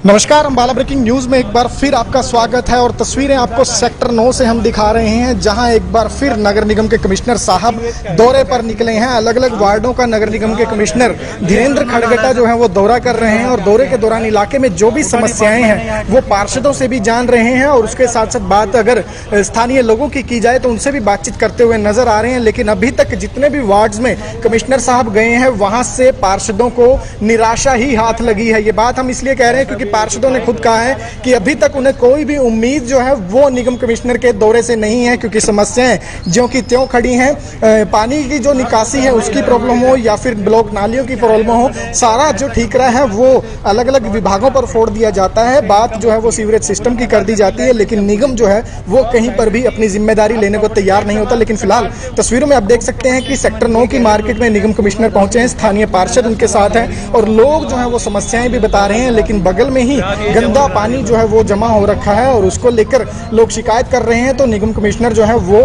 नमस्कार, Ambala breaking news में एक बार फिर आपका स्वागत है और तस्वीरें आपको सेक्टर 9 से हम दिखा रहे हैं, जहां एक बार फिर नगर निगम के कमिश्नर साहब दौरे पर निकले हैं। अलग अलग वार्डों का नगर निगम के कमिश्नर धीरेन्द्र खड़गटा जो है वो दौरा कर रहे हैं और दौरे के दौरान इलाके में जो भी समस्याएं हैं वो पार्षदों से भी जान रहे हैं और उसके साथ साथ बात अगर स्थानीय लोगों की जाए तो उनसे भी बातचीत करते हुए नजर आ रहे हैं। लेकिन अभी तक जितने भी वार्ड्स में कमिश्नर साहब गए हैं वहां से पार्षदों को निराशा ही हाथ लगी है। ये बात हम इसलिए कह रहे हैं क्योंकि पार्षदों ने खुद कहा है कि अभी तक उन्हें कोई भी उम्मीद जो है वो निगम कमिश्नर के दौरे से नहीं है, क्योंकि समस्याएं ज्यों की त्यों खड़ी हैं। पानी की जो निकासी है उसकी प्रॉब्लम हो या फिर ब्लॉक नालियों की प्रॉब्लम हो, सारा जो ठीकरा है वो अलग अलग विभागों पर फोड़ दिया जाता है। बात जो है वो सीवरेज सिस्टम की कर दी जाती है, लेकिन निगम जो है वो कहीं पर भी अपनी जिम्मेदारी लेने को तैयार नहीं होता। लेकिन फिलहाल तस्वीरों में आप देख सकते हैं कि सेक्टर 9 की मार्केट में निगम कमिश्नर पहुंचे हैं, स्थानीय पार्षद उनके साथ हैं और लोग जो है वो समस्याएं भी बता रहे हैं। लेकिन बगल में ही गंदा पानी जो है वो जमा हो रखा है और उसको लेकर लोग शिकायत कर रहे हैं। तो निगम कमिश्नर जो है वो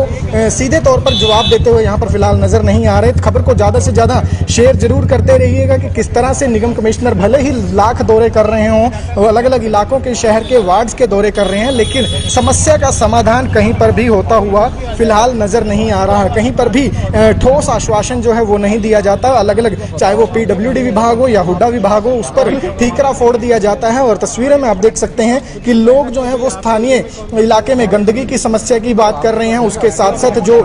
सीधे तौर पर जवाब देते हुए यहाँ पर फिलहाल नजर नहीं आ रहे। खबर को ज्यादा से ज्यादा शेयर जरूर करते रहिएगा कि किस तरह से निगम कमिश्नर भले ही लाख दौरे कर रहे हों, अलग अलग इलाकों के शहर के वार्ड्स के दौरे कर रहे हैं, लेकिन समस्या का समाधान कहीं पर भी होता हुआ फिलहाल नजर नहीं आ रहा। कहीं पर भी ठोस आश्वासन जो है वो नहीं दिया जाता। अलग अलग चाहे वो PWD विभाग हो या हुड्डा विभाग हो, उस पर ठीकरा फोड़ दिया जाता है। और तस्वीरें में आप देख सकते हैं कि लोग जो है वो स्थानीय इलाके में गंदगी की समस्या की बात कर रहे हैं, उसके साथ साथ जो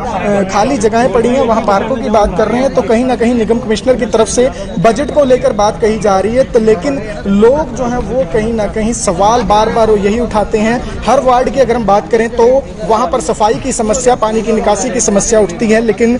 खाली जगहें पड़ी हैं वहां पार्कों की बात कर रहे हैं। तो कहीं ना कहीं निगम कमिश्नर की तरफ से बजट को लेकर बात कही जा रही है, तो लेकिन लोग जो है वो कहीं ना कहीं सवाल बार बार यही उठाते हैं। हर वार्ड की अगर हम बात करें तो वहां पर सफाई की समस्या, पानी की निकासी की समस्या उठती है, लेकिन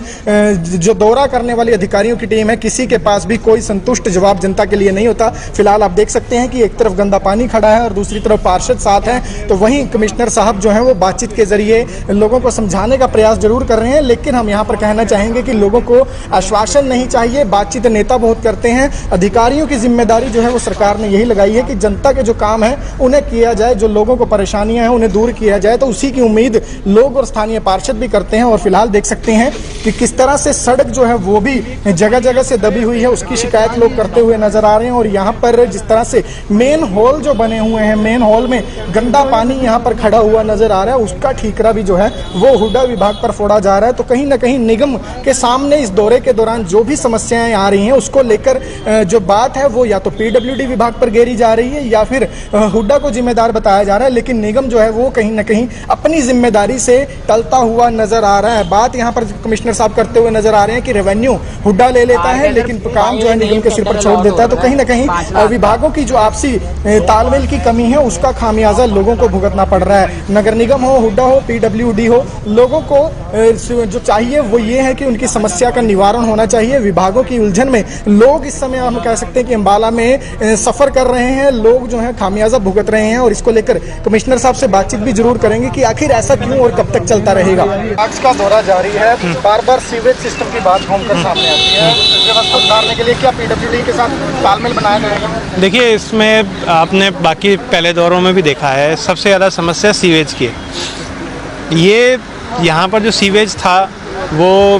जो दौरा करने वाली अधिकारियों की टीम है किसी के पास भी कोई संतुष्ट जवाब जनता के लिए नहीं होता। फिलहाल आप देख सकते हैं कि एक तरफ गंदा पानी खड़ा है और दूसरी तरफ पार्षद साथ हैं, तो वहीं कमिश्नर साहब जो हैं वो बातचीत के जरिए लोगों को समझाने का प्रयास जरूर कर रहे हैं। लेकिन हम यहाँ पर कहना चाहेंगे कि लोगों को आश्वासन नहीं चाहिए, बातचीत नेता बहुत करते हैं। अधिकारियों की जिम्मेदारी जो है वो सरकार ने यही लगाई है कि जनता के जो काम है उन्हें किया जाए, जो लोगों को परेशानियां हैं उन्हें दूर किया जाए, तो उसी की उम्मीद लोग और स्थानीय पार्षद भी करते हैं। और फिलहाल देख सकते हैं कि किस तरह से सड़क जो है वो भी जगह जगह से दबी हुई है, उसकी शिकायत लोग करते हुए नजर आ रहे हैं। और यहाँ पर जिस तरह से मेन हॉल जो बने हुए हैं, मेन हॉल में गंदा पानी यहाँ पर खड़ा हुआ नजर आ रहा है, उसका ठीकरा भी जो है वो हुड्डा विभाग पर फोड़ा जा रहा है। तो कहीं ना कहीं निगम के सामने इस दौरे के दौरान जो भी समस्याएं आ रही हैं उसको लेकर जो बात है वो या तो PWD विभाग पर घेरी जा रही है या फिर हुड्डा को जिम्मेदार बताया जा रहा है। लेकिन निगम जो है वो कहीं ना कहीं अपनी जिम्मेदारी से टलता हुआ नजर आ रहा है। बात यहाँ पर कमिश्नर साहब करते हुए नजर आ रहे हैं कि रेवेन्यू हुड्डा ले लेता है, लेकिन काम जो है निगम के सिर पर छोड़ देता है। तो कहीं ना कहीं विभागों की जो आपसी तालमेल की कमी है उसका खामियाजा लोगों को भुगतना पड़ रहा है। नगर निगम हो, हुड्डा हो, PWD हो, लोगों को जो चाहिए वो ये है कि उनकी समस्या का निवारण होना चाहिए। विभागों की उलझन में लोग इस समय हम कह सकते हैं कि अम्बाला में सफर कर रहे हैं, लोग जो है खामियाजा भुगत रहे हैं। और इसको लेकर कमिश्नर साहब से बातचीत भी जरूर करेंगे कि आखिर ऐसा क्यों और कब तक चलता रहेगा। आज का दौरा जारी है, बार बार सीवेज सिस्टम की बात घूमकर सामने आती है। व्यवस्था सुधारने के लिए क्या PWD के साथ तालमेल बनाया जाएगा? देखिए, इसमें आपने बाकी पहले दौरों में भी देखा है, सबसे ज़्यादा समस्या सीवेज की है। ये यहाँ पर जो सीवेज था वो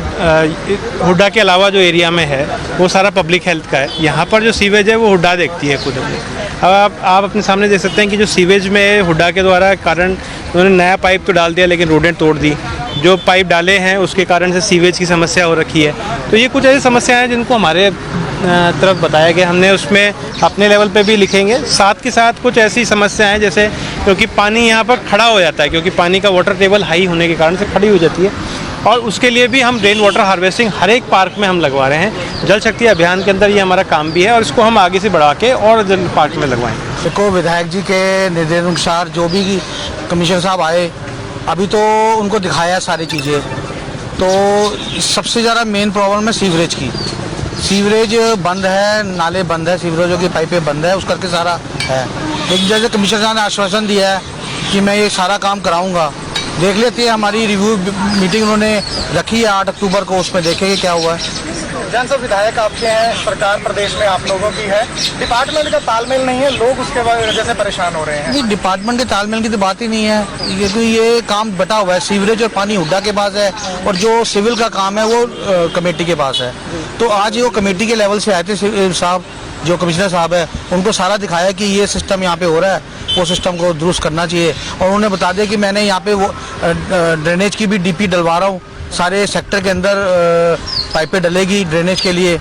हुड्डा के अलावा जो एरिया में है वो सारा पब्लिक हेल्थ का है। यहाँ पर जो सीवेज है वो हुड्डा देखती है खुद। अब आप अपने सामने देख सकते हैं कि जो सीवेज में हुड्डा के द्वारा कारण उन्होंने नया पाइप तो डाल दिया लेकिन रोडें तोड़ दी। जो पाइप डाले हैं उसके कारण से सीवेज की समस्या हो रखी है। तो ये कुछ ऐसी समस्याएं हैं जिनको हमारे तरफ बताया गया, हमने उसमें अपने लेवल पे भी लिखेंगे। साथ के साथ कुछ ऐसी समस्याएं जैसे क्योंकि पानी यहाँ पर खड़ा हो जाता है, क्योंकि पानी का वाटर टेबल हाई होने के कारण से खड़ी हो जाती है, और उसके लिए भी हम रेन वाटर हार्वेस्टिंग हर एक पार्क में हम लगवा रहे हैं। जल शक्ति अभियान के अंदर ये हमारा काम भी है और इसको हम आगे से बढ़ा के और जल पार्क में लगवाएंगे। देखो, विधायक जी के निर्देश अनुसार जो भी कमिश्नर साहब आए, अभी तो उनको दिखाया सारी चीज़ें। तो सबसे ज़्यादा मेन प्रॉब्लम है सीवरेज की। सीवरेज बंद है, नाले बंद है, सीवरेजों की पाइपें बंद है, उस करके सारा है। लेकिन जैसे कमिश्नर साहब ने आश्वासन दिया है कि मैं ये सारा काम कराऊंगा, देख लेते हैं। हमारी रिव्यू मीटिंग उन्होंने रखी है 8 अक्टूबर को, उसमें देखेंगे क्या हुआ है। विधानसभा विधायक आपके हैं, सरकार प्रदेश में आप लोगों की है, डिपार्टमेंट का तालमेल नहीं है, लोग उसके वजह से परेशान हो रहे हैं। नहीं, डिपार्टमेंट के तालमेल की तो बात ही नहीं है, क्योंकि ये काम बटा हुआ है। सीवरेज और पानी हुड्डा के पास है और जो सिविल का काम है वो कमेटी के पास है। तो आज वो कमेटी के लेवल से आए थे साहब, जो कमिश्नर साहब है उनको सारा दिखाया कि ये सिस्टम यहाँ पे हो रहा है, वो सिस्टम को दुरुस्त करना चाहिए। और उन्होंने बता दिया कि मैंने यहाँ पे वो ड्रेनेज की भी डीपी डलवा रहा हूँ, सारे सेक्टर के अंदर पाइपें डलेगी ड्रेनेज के लिए,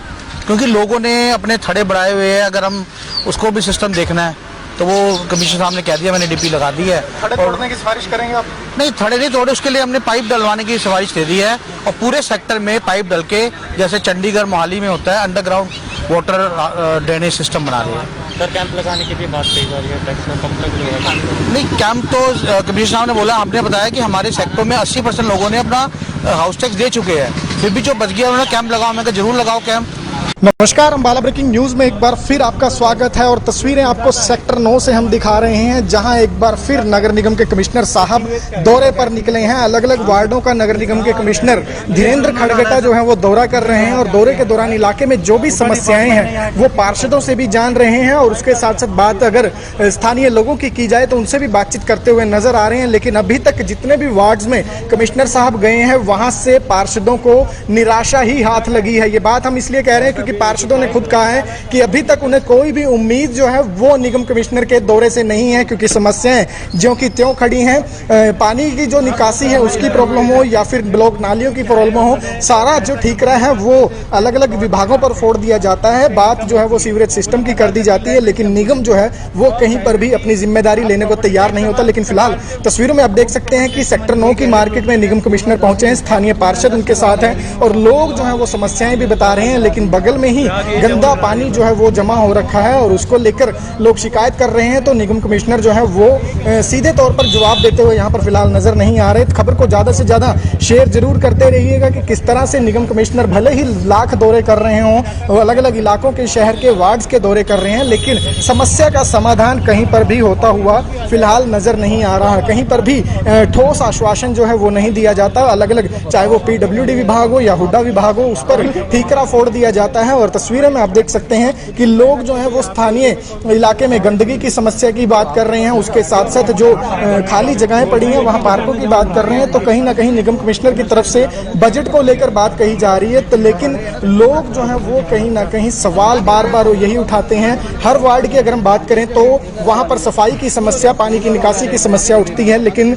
क्योंकि लोगों ने अपने थड़े बढ़ाए हुए हैं। अगर हम उसको भी सिस्टम देखना है तो वो कमिश्नर साहब ने कह दिया, मैंने डीपी लगा दी है। थड़े तोड़ने की सिफारिश करेंगे आप? नहीं, थड़े नहीं तोड़े, उसके लिए हमने पाइप डलवाने की सिफारिश दे दी है और पूरे सेक्टर में पाइप डल के, जैसे चंडीगढ़ मोहाली में होता है, अंडरग्राउंड वाटर ड्रेनेज सिस्टम बना रहे हैं। सर कैंप लगाने की भी बात कही जा रही है, कब तक लगेगा? नहीं, कैंप तो कमिश्नर साहब ने बोला, हमने बताया कि हमारे सेक्टर में 80% लोगों ने अपना हाउस टैक्स दे चुके हैं, फिर भी जो बच गया उन्होंने कैंप लगाओ। मैं जरूर लगाओ कैंप। नमस्कार, अम्बाला ब्रेकिंग न्यूज में एक बार फिर आपका स्वागत है और तस्वीरें आपको सेक्टर 9 से हम दिखा रहे हैं, जहां एक बार फिर नगर निगम के कमिश्नर साहब दौरे पर निकले हैं। अलग अलग वार्डों का नगर निगम के कमिश्नर धीरेन्द्र खड़गटा जो है वो दौरा कर रहे हैं और दौरे के दौरान इलाके में जो भी समस्याएं हैं वो पार्षदों से भी जान रहे हैं और उसके साथ साथ बात अगर स्थानीय लोगों की जाए तो उनसे भी बातचीत करते हुए नजर आ रहे हैं। लेकिन अभी तक जितने भी वार्ड्स में कमिश्नर साहब गए हैं वहां से पार्षदों को निराशा ही हाथ लगी है। ये बात हम इसलिए कह रहे हैं क्योंकि पार्षदों ने खुद कहा है कि अभी तक उन्हें कोई भी उम्मीद जो है वो निगम कमिश्नर के दौरे से नहीं है, क्योंकि समस्याएं ज्यों की त्यों खड़ी हैं। पानी की जो निकासी है उसकी प्रॉब्लम हो या फिर ब्लॉक नालियों की प्रॉब्लम हो, सारा जो ठीक रहा है वो अलग अलग विभागों पर फोड़ दिया जाता है। बात जो है वो सीवरेज सिस्टम की कर दी जाती है, लेकिन निगम जो है वो कहीं पर भी अपनी जिम्मेदारी लेने को तैयार नहीं होता। लेकिन फिलहाल तस्वीरों में आप देख सकते हैं कि सेक्टर 9 की मार्केट में निगम कमिश्नर पहुंचे हैं, स्थानीय पार्षद उनके साथ हैं और लोग जो है वो समस्याएं भी बता रहे हैं। लेकिन बगल में ही गंदा पानी जो है वो जमा हो रखा है और उसको लेकर लोग शिकायत कर रहे हैं। तो निगम कमिश्नर जो है वो सीधे तौर पर जवाब देते हुए यहाँ पर फिलहाल नजर नहीं आ रहे। खबर को ज्यादा से ज्यादा शेयर जरूर करते रहिएगा कि किस तरह से निगम कमिश्नर भले ही लाख दौरे कर रहे हों, अलग अलग इलाकों के शहर के वार्ड्स के दौरे कर रहे हैं, लेकिन समस्या का समाधान कहीं पर भी होता हुआ फिलहाल नजर नहीं आ रहा। कहीं पर भी ठोस आश्वासन जो है वो नहीं दिया जाता। अलग अलग चाहे वो PWD विभाग हो या हुड्डा विभाग हो, उस पर ठीकरा फोड़ दिया जाता है। और तस्वीरें में आप देख सकते हैं कि लोग जो है वो स्थानीय इलाके में गंदगी की समस्या की बात कर रहे हैं, उसके साथ साथ जो खाली जगहें पड़ी हैं वहां पार्कों की बात कर रहे हैं। तो कहीं ना कहीं निगम कमिश्नर की तरफ से बजट को लेकर बात कही जा रही है, तो लेकिन लोग जो है वो कहीं ना कहीं सवाल बार बार यही उठाते हैं। हर वार्ड की अगर हम बात करें तो वहां पर सफाई की समस्या, पानी की निकासी की समस्या उठती है, लेकिन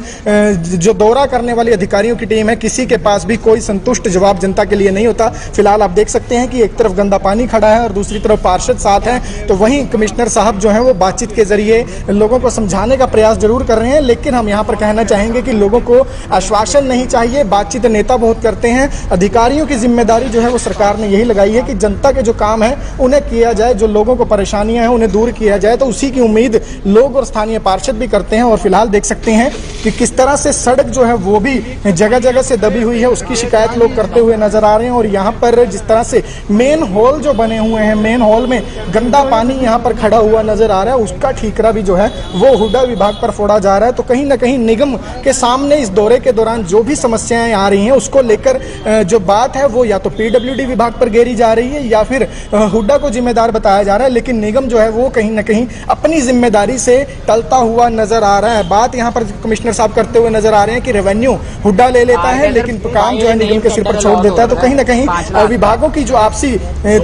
जो दौरा करने वाली अधिकारियों की टीम है किसी के पास भी कोई संतुष्ट जवाब जनता के लिए नहीं होता। फिलहाल आप देख सकते हैं कि एक तरफ गंदा पानी खड़ा है और दूसरी तरफ पार्षद साथ हैं, तो वहीं कमिश्नर साहब जो हैं वो बातचीत के जरिए लोगों को समझाने का प्रयास जरूर कर रहे हैं। लेकिन हम यहाँ पर कहना चाहेंगे कि लोगों को आश्वासन नहीं चाहिए, बातचीत नेता बहुत करते हैं। अधिकारियों की जिम्मेदारी जो है वो सरकार ने यही लगाई है कि जनता के जो काम है उन्हें किया जाए, जो लोगों को परेशानियां हैं उन्हें दूर किया जाए, तो उसी की उम्मीद लोग और स्थानीय पार्षद भी करते हैं। और फिलहाल देख सकते हैं कि किस तरह से सड़क जो है वो भी जगह जगह से दबी हुई है, उसकी शिकायत लोग करते हुए नजर आ रहे हैं। और यहाँ पर जिस तरह से मेन हॉल जो बने हुए हैं, मेन हॉल में गंदा पानी यहाँ पर खड़ा हुआ नजर आ रहा है, उसका ठीकरा भी जो है वो हुड्डा विभाग पर फोड़ा जा रहा है। तो कहीं ना कहीं निगम के सामने इस दौरे के दौरान जो भी समस्याएं आ रही हैं उसको लेकर जो बात है वो या तो PWD विभाग पर घेरी जा रही है या फिर हुड्डा को जिम्मेदार बताया जा रहा है। लेकिन निगम जो है वो कहीं ना कहीं अपनी जिम्मेदारी से टलता हुआ नजर आ रहा है। बात यहाँ पर कमिश्नर साहब करते हुए नजर आ रहे हैं कि रेवेन्यू हुड्डा ले लेता है लेकिन काम जो है निगम के सिर पर छोड़ देता है। तो कहीं ना कहीं विभागों की जो आपसी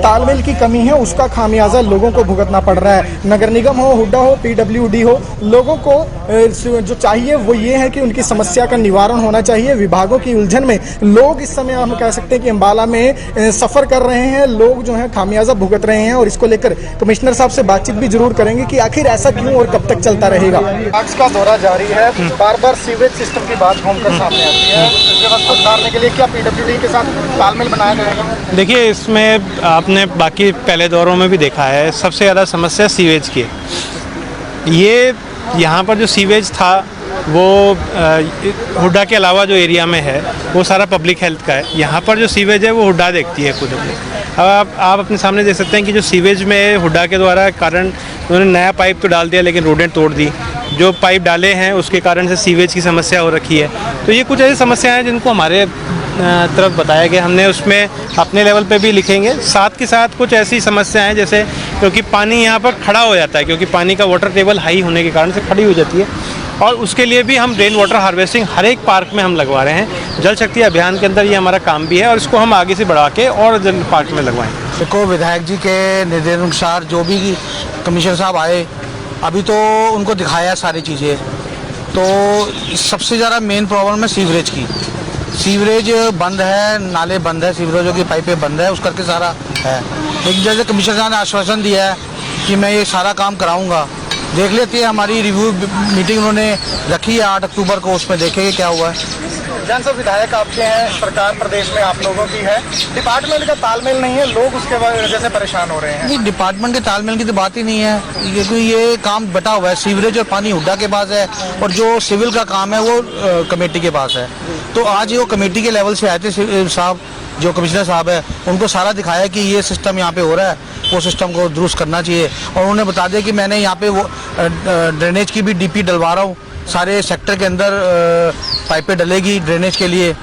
तालमेल की कमी है उसका खामियाजा लोगों को भुगतना पड़ रहा है। नगर निगम हो, हुड्डा हो, PWD हो, लोगों को जो चाहिए वो ये है कि उनकी समस्या का निवारण होना चाहिए। विभागों की उलझन में लोग इस समय हम कह सकते हैं कि अम्बाला में सफर कर रहे हैं, लोग जो है खामियाजा भुगत रहे हैं। और इसको लेकर कमिश्नर साहब से बातचीत भी जरूर करेंगे कि आखिर ऐसा क्यों और कब तक चलता रहेगा। आज का दौरा जारी है, बार बार सीवेज सिस्टम की बात घूमकर सामने आती है। व्यवस्था सुधारने के लिए क्या PWD के साथ तालमेल बनाया जाएगा? देखिए, इसमें आपने बाकी पहले दौरों में भी देखा है, सबसे ज़्यादा समस्या सीवेज की है। ये यहाँ पर जो सीवेज था वो हुड्डा के अलावा जो एरिया में है वो सारा पब्लिक हेल्थ का है। यहाँ पर जो सीवेज है वो हुड्डा देखती है खुद अपने। अब आप अपने सामने देख सकते हैं कि जो सीवेज में हुड्डा के द्वारा कारण उन्होंने नया पाइप तो डाल दिया लेकिन रोडें तोड़ दी। जो पाइप डाले हैं उसके कारण से सीवेज की समस्या हो रखी है। तो ये कुछ ऐसी समस्याएं हैं जिनको हमारे तरफ बताया गया, हमने उसमें अपने लेवल पे भी लिखेंगे। साथ के साथ कुछ ऐसी समस्याएं जैसे क्योंकि पानी यहाँ पर खड़ा हो जाता है, क्योंकि पानी का वाटर टेबल हाई होने के कारण से खड़ी हो जाती है, और उसके लिए भी हम रेन वाटर हार्वेस्टिंग हर एक पार्क में हम लगवा रहे हैं। जल शक्ति अभियान के अंदर ये हमारा काम भी है और इसको हम आगे से बढ़ा के और जल पार्क में लगवाएंगे। देखो, विधायक जी के निर्देश अनुसार जो भी कमिश्नर साहब आए, अभी तो उनको दिखाया सारी चीज़ें। तो सबसे ज़्यादा मेन प्रॉब्लम है सीवरेज की। सीवरेज बंद है, नाले बंद है, सीवरेजों की पाइपें बंद है, उस करके सारा है। लेकिन जैसे कमिश्नर साहब ने आश्वासन दिया है कि मैं ये सारा काम कराऊंगा, देख लेते हैं। हमारी रिव्यू मीटिंग उन्होंने रखी है 8 अक्टूबर को, उसमें देखेंगे क्या हुआ है। जैन सब विधायक आपके हैं, सरकार प्रदेश में आप लोगों की है, डिपार्टमेंट का तालमेल नहीं है, लोग उसके वजह से परेशान हो रहे हैं। नहीं, डिपार्टमेंट के तालमेल की तो बात ही नहीं है, क्योंकि ये काम बटा हुआ है। सीवरेज और पानी हुड्डा के पास है और जो सिविल का काम है वो कमेटी के पास है। तो आज वो कमेटी के लेवल से आए थे साहब, जो कमिश्नर साहब है, उनको सारा दिखाया कि ये सिस्टम यहाँ पे हो रहा है, वो सिस्टम को दुरुस्त करना चाहिए। और उन्होंने बता दिया कि मैंने यहाँ पे वो ड्रेनेज की भी डीपी डलवा रहा हूँ, सारे सेक्टर के अंदर पाइपें डलेगी ड्रेनेज के लिए,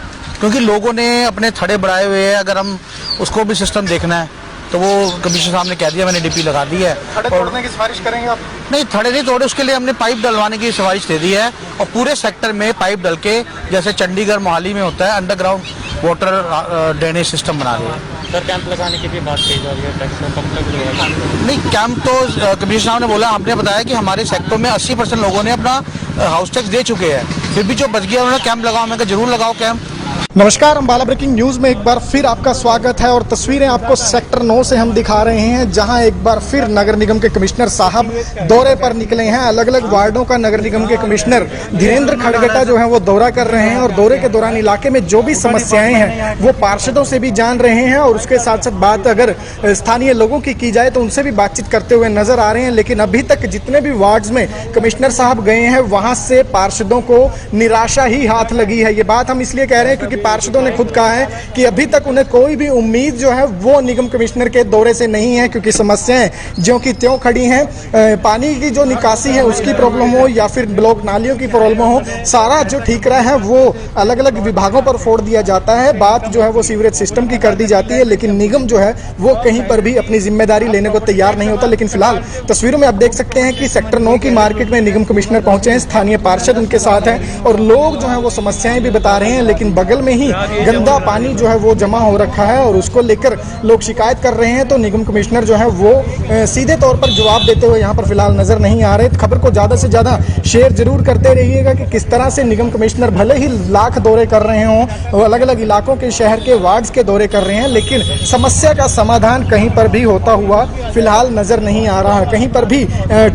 क्योंकि लोगों ने अपने थड़े बढ़ाए हुए हैं। अगर हम उसको भी सिस्टम देखना है तो वो कमिश्नर साहब ने कह दिया, मैंने डीपी लगा दी है। थड़े तोड़ने की सिफारिश करेंगे आप? नहीं, थड़े नहीं तोड़े, उसके लिए हमने पाइप डलवाने की सिफारिश दे दी है। और पूरे सेक्टर में पाइप डल के, जैसे चंडीगढ़ मोहाली में होता है, अंडरग्राउंड वाटर ड्रेनेज सिस्टम बना रहे हैं। सर, कैंप लगाने की भी बात कही जा रही है, टैक्स में कब तक लगेगा? नहीं, कैंप तो कमिश्नर साहब ने बोला, हमने बताया कि हमारे सेक्टर में 80% लोगों ने अपना हाउस टैक्स दे चुके हैं, फिर भी जो बच गया उन्होंने कैंप लगाओ। मैं जरूर लगाओ कैंप। नमस्कार, अम्बाला ब्रेकिंग न्यूज में एक बार फिर आपका स्वागत है और तस्वीरें आपको सेक्टर 9 से हम दिखा रहे हैं, जहां एक बार फिर नगर निगम के कमिश्नर साहब दौरे पर निकले हैं। अलग अलग वार्डों का नगर निगम के कमिश्नर धीरेन्द्र खड़गटा जो है वो दौरा कर रहे हैं और दौरे के दौरान इलाके में जो भी समस्याएं हैं वो पार्षदों से भी जान रहे हैं और उसके साथ साथ बात अगर स्थानीय लोगों की जाए तो उनसे भी बातचीत करते हुए नजर आ रहे हैं। लेकिन अभी तक जितने भी वार्ड्स में कमिश्नर साहब गए हैं वहां से पार्षदों को निराशा ही हाथ लगी है। ये बात हम इसलिए कह रहे हैं क्योंकि पार्षदों ने खुद कहा है कि अभी तक उन्हें कोई भी उम्मीद जो है वो निगम कमिश्नर के दौरे से नहीं है, क्योंकि समस्याएं ज्यों की त्यों खड़ी हैं। पानी की जो निकासी है उसकी प्रॉब्लम हो या फिर ब्लॉक नालियों की प्रॉब्लम हो, सारा जो ठीक रहा है वो अलग अलग विभागों पर फोड़ दिया जाता है। बात जो है वो सीवरेज सिस्टम की कर दी जाती है, लेकिन निगम जो है वो कहीं पर भी अपनी जिम्मेदारी लेने को तैयार नहीं होता। लेकिन फिलहाल तस्वीरों में आप देख सकते हैं कि सेक्टर 9 की मार्केट में निगम कमिश्नर पहुंचे हैं, स्थानीय पार्षद उनके साथ हैं और लोग जो है वो समस्याएं भी बता रहे हैं। लेकिन बगल में ही गंदा पानी जो है वो जमा हो रखा है और उसको लेकर लोग शिकायत कर रहे हैं। तो निगम कमिश्नर जो है वो सीधे तौर पर जवाब देते हुए यहाँ पर फिलहाल नजर नहीं आ रहे। खबर को ज्यादा से ज्यादा शेयर जरूर करते रहिएगा कि किस तरह से निगम कमिश्नर भले ही लाख दौरे कर रहे हों, अलग अलग इलाकों के शहर के वार्ड्स के दौरे कर रहे हैं, लेकिन समस्या का समाधान कहीं पर भी होता हुआ फिलहाल नजर नहीं आ रहा। कहीं पर भी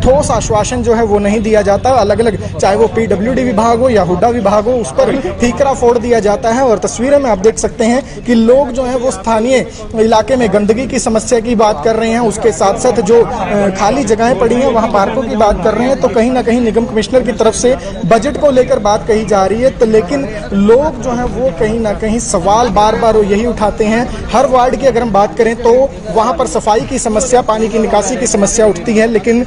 ठोस आश्वासन जो है वो नहीं दिया जाता। अलग अलग चाहे वो PWD विभाग हो या हुड्डा विभाग हो, उस पर ठीकरा फोड़ दिया जाता है। और तस्वीरों में आप देख सकते हैं कि लोग जो है वो स्थानीय इलाके में गंदगी की समस्या की बात कर रहे हैं, उसके साथ साथ जो खाली जगहें पड़ी हैं वहां पार्कों की बात कर रहे हैं। तो कहीं ना कहीं निगम कमिश्नर की तरफ से बजट को लेकर बात कही जा रही है, तो लेकिन लोग जो है वो कहीं ना कहीं सवाल बार बार यही उठाते हैं। हर वार्ड की अगर हम बात करें तो वहां पर सफाई की समस्या, पानी की निकासी की समस्या उठती है, लेकिन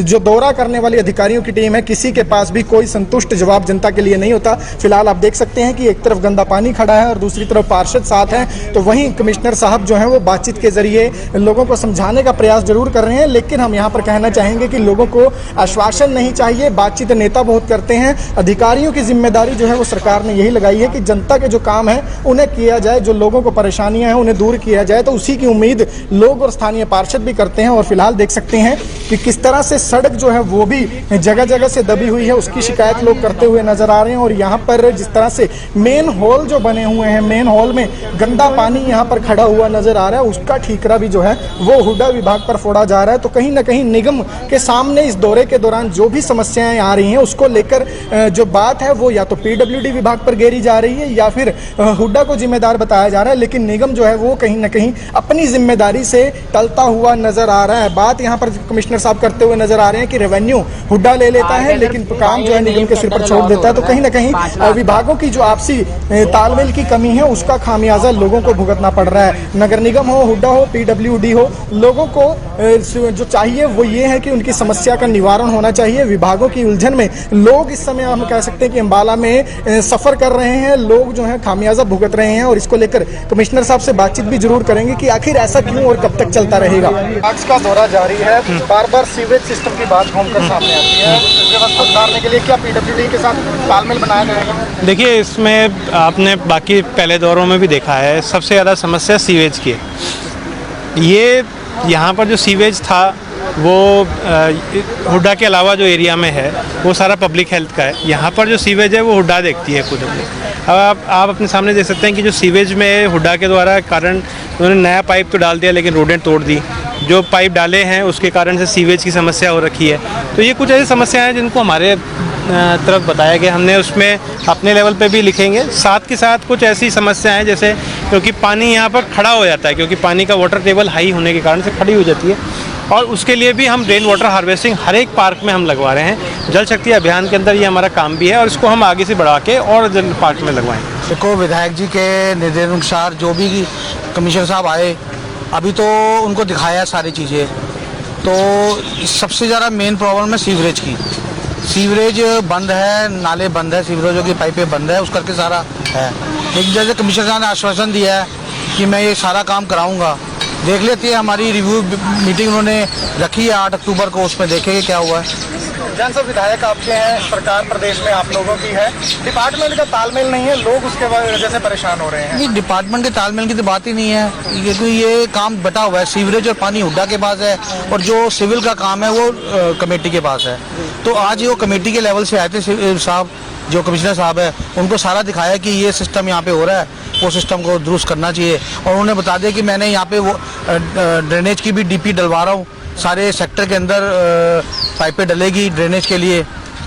जो दौरा करने वाली अधिकारियों की टीम है किसी के पास भी कोई संतुष्ट जवाब जनता के लिए नहीं होता। फिलहाल आप देख सकते हैं कि एक तरफ गंदा पानी खड़ा है और दूसरी तरफ पार्षद साथ हैं। तो वहीं कमिश्नर साहब जो हैं वो बातचीत के जरिए लोगों को समझाने का प्रयास जरूर कर रहे हैं, लेकिन हम यहाँ पर कहना चाहेंगे कि लोगों को आश्वासन नहीं चाहिए। बातचीत नेता बहुत करते हैं, अधिकारियों की जिम्मेदारी जो है वो सरकार ने यही लगाई है कि जनता के जो काम है उन्हें किया जाए, जो लोगों को परेशानियां हैं उन्हें दूर किया जाए। तो उसी की उम्मीद लोग और स्थानीय पार्षद भी करते हैं। और फिलहाल देख सकते हैं कि किस तरह से सड़क जो है वो भी जगह जगह से दबी हुई है, उसकी शिकायत लोग करते हुए नजर आ रहे हैं। और यहाँ पर जिस तरह से मेन हॉल जो बने हुए हैं, मेन हॉल में गंदा पानी यहाँ पर खड़ा हुआ नजर आ रहा है, उसका ठीकरा भी जो है वो हुड्डा विभाग पर फोड़ा जा रहा है। तो कहीं ना कहीं निगम के सामने इस दौरे के दौरान जो भी समस्याएं आ रही हैं उसको लेकर जो बात है वो या तो PWD विभाग पर घेरी जा रही है या फिर हुड्डा को जिम्मेदार बताया जा रहा है। लेकिन निगम जो है वो कहीं ना कहीं अपनी जिम्मेदारी से टलता हुआ नजर आ रहा है। बात यहाँ पर कमिश्नर साहब करते हुए नजर आ रहे हैं कि रेवेन्यू हुड्डा ले लेता है, लेकिन काम जो है निगम के सिर पर छोड़ देता है। तो कहीं ना कहीं विभागों की जो आपसी तालमेल की कमी है उसका खामियाजा लोगों को भुगतना पड़ रहा है। नगर निगम हो, हुड्डा हो, PWD हो, लोगों को जो चाहिए वो ये है कि उनकी समस्या का निवारण होना चाहिए। विभागों की उलझन में लोग इस समय हम कह सकते हैं कि अम्बाला में सफर कर रहे हैं, लोग जो है खामियाजा भुगत रहे हैं। और इसको लेकर कमिश्नर साहब से बातचीत भी जरूर करेंगे कि आखिर ऐसा क्यों और कब तक चलता रहेगा। आज का दौरा जारी है, बार बार सीवेज सिस्टम की बात घूमकर सामने आती है। व्यवस्था सुधारने के लिए क्या PWD के साथ तालमेल बनाया जाएगा? देखिए, इसमें आपने बाकी पहले दौरों में भी देखा है, सबसे ज़्यादा समस्या सीवेज की है। ये यहाँ पर जो सीवेज था वो हुड्डा के अलावा जो एरिया में है वो सारा पब्लिक हेल्थ का है। यहाँ पर जो सीवेज है वो हुड्डा देखती है खुद अपने। अब आप अपने सामने देख सकते हैं कि जो सीवेज में हुड्डा के द्वारा कारण उन्होंने नया पाइप तो डाल दिया लेकिन रोडें तोड़ दी। जो पाइप डाले हैं उसके कारण से सीवेज की समस्या हो रखी है। तो ये कुछ ऐसी समस्याएं हैं जिनको हमारे तरफ बताया गया, हमने उसमें अपने लेवल पे भी लिखेंगे। साथ के साथ कुछ ऐसी समस्याएं हैं जैसे क्योंकि पानी यहाँ पर खड़ा हो जाता है, क्योंकि पानी का वाटर टेबल हाई होने के कारण से खड़ी हो जाती है, और उसके लिए भी हम रेन वाटर हार्वेस्टिंग हर एक पार्क में हम लगवा रहे हैं। जल शक्ति अभियान के अंदर ये हमारा काम भी है और इसको हम आगे से बढ़ा के और जल पार्क में लगवाएंगे। देखो, विधायक जी के निर्देशानुसार जो भी कमिश्नर साहब आए अभी तो उनको दिखाया सारी चीज़ें। तो सबसे ज़्यादा मेन प्रॉब्लम है सीवरेज की। सीवरेज बंद है, नाले बंद है, सीवरेजों की पाइपें बंद है, उस करके सारा है। एक जैसे कमिश्नर साहब ने आश्वासन दिया है कि मैं ये सारा काम कराऊंगा। देख लेती है, हमारी रिव्यू मीटिंग उन्होंने रखी है 8 अक्टूबर को, उसमें देखेंगे क्या हुआ है। जैन साहब, विधायक आपके हैं, सरकार प्रदेश में आप लोगों की है, डिपार्टमेंट का तालमेल नहीं है, लोग उसके वजह से परेशान हो रहे हैं। नहीं, डिपार्टमेंट के तालमेल की तो बात ही नहीं है, क्योंकि ये काम बटा हुआ है। सीवरेज और पानी हुड्डा के पास है और जो सिविल का काम है वो कमेटी के पास है। तो आज वो कमेटी के लेवल से आए थे साहब, जो कमिश्नर साहब है, उनको सारा दिखाया कि ये सिस्टम यहाँ पे हो रहा है, वो सिस्टम को दुरुस्त करना चाहिए। और उन्होंने बता दिया कि मैंने यहाँ पे वो ड्रेनेज की भी डीपी डलवा रहा हूँ, सारे सेक्टर के अंदर पाइपें डलेगी ड्रेनेज के लिए,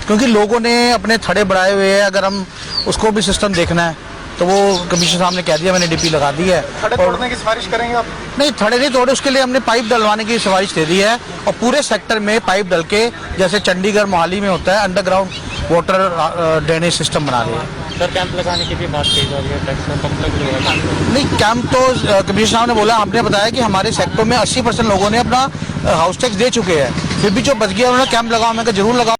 क्योंकि लोगों ने अपने थड़े बढ़ाए हुए हैं। अगर हम उसको भी सिस्टम देखना है तो वो कमिश्नर साहब ने कह दिया, मैंने डीपी लगा दी है। थड़े तोड़ने की सिफारिश करेंगे आप? नहीं, थड़े नहीं तोड़े, उसके लिए हमने पाइप डलवाने की सिफारिश दे दी है और पूरे सेक्टर में पाइप डल के, जैसे चंडीगढ़ मोहाली में होता है, अंडरग्राउंड वाटर ड्रेनेज सिस्टम बना रहे हैं। सर, कैंप लगाने की भी बात कही जा रही है, टैक्स में कब तक लगवाएगा? नहीं, कैंप तो कमिश्नर साहब ने बोला, हमने बताया कि हमारे सेक्टर में 80% लोगों ने अपना हाउस टैक्स दे चुके हैं, फिर भी जो बच गया उन्होंने कैंप लगाओ, मैं जरूर लगाओ।